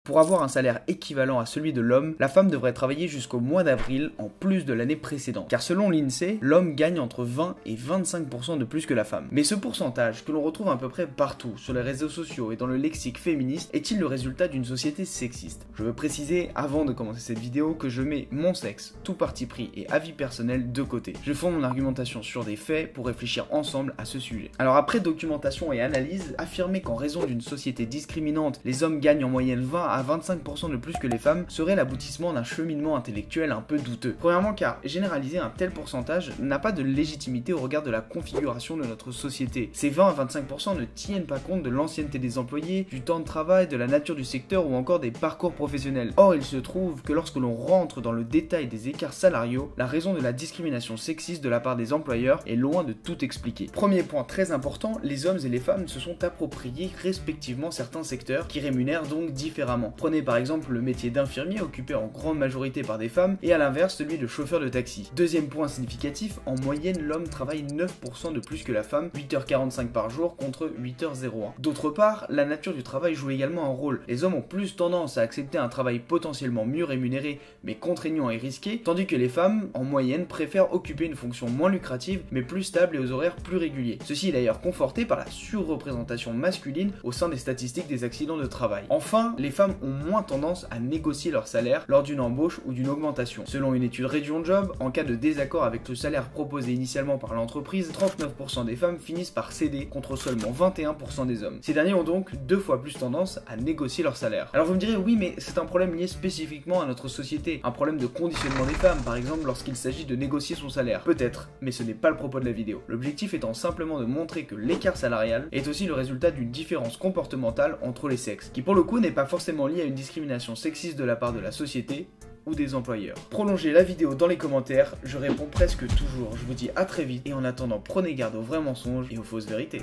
Pour avoir un salaire équivalent à celui de l'homme, la femme devrait travailler jusqu'au mois d'avril en plus de l'année précédente. Car selon l'INSEE, l'homme gagne entre 20 et 25% de plus que la femme. Mais ce pourcentage, que l'on retrouve à peu près partout, sur les réseaux sociaux et dans le lexique féministe, est-il le résultat d'une société sexiste? Je veux préciser, avant de commencer cette vidéo, que je mets mon sexe, tout parti pris et avis personnel de côté. Je fonde mon argumentation sur des faits pour réfléchir ensemble à ce sujet. Alors après documentation et analyse, affirmer qu'en raison d'une société discriminante, les hommes gagnent en moyenne 20 à 25% de plus que les femmes serait l'aboutissement d'un cheminement intellectuel un peu douteux. Premièrement car généraliser un tel pourcentage n'a pas de légitimité au regard de la configuration de notre société. Ces 20 à 25% ne tiennent pas compte de l'ancienneté des employés, du temps de travail, de la nature du secteur ou encore des parcours professionnels. Or il se trouve que lorsque l'on rentre dans le détail des écarts salariaux, la raison de la discrimination sexiste de la part des employeurs est loin de tout expliquer. Premier point très important, les hommes et les femmes se sont appropriés respectivement certains secteurs qui rémunèrent donc différemment. Prenez par exemple le métier d'infirmier occupé en grande majorité par des femmes et à l'inverse celui de chauffeur de taxi. Deuxième point significatif, en moyenne l'homme travaille 9% de plus que la femme, 8h45 par jour contre 8h01. D'autre part, la nature du travail joue également un rôle. Les hommes ont plus tendance à accepter un travail potentiellement mieux rémunéré mais contraignant et risqué, tandis que les femmes, en moyenne, préfèrent occuper une fonction moins lucrative mais plus stable et aux horaires plus réguliers. Ceci est d'ailleurs conforté par la surreprésentation masculine au sein des statistiques des accidents de travail. Enfin, les femmes ont moins tendance à négocier leur salaire lors d'une embauche ou d'une augmentation. Selon une étude Region Job, en cas de désaccord avec le salaire proposé initialement par l'entreprise, 39% des femmes finissent par céder contre seulement 21% des hommes. Ces derniers ont donc 2 fois plus tendance à négocier leur salaire. Alors vous me direz, oui mais c'est un problème lié spécifiquement à notre société, un problème de conditionnement des femmes par exemple lorsqu'il s'agit de négocier son salaire. Peut-être, mais ce n'est pas le propos de la vidéo. L'objectif étant simplement de montrer que l'écart salarial est aussi le résultat d'une différence comportementale entre les sexes, qui pour le coup n'est pas forcément liée à une discrimination sexiste de la part de la société ou des employeurs. Prolongez la vidéo dans les commentaires, je réponds presque toujours. Je vous dis à très vite et en attendant prenez garde aux vrais mensonges et aux fausses vérités.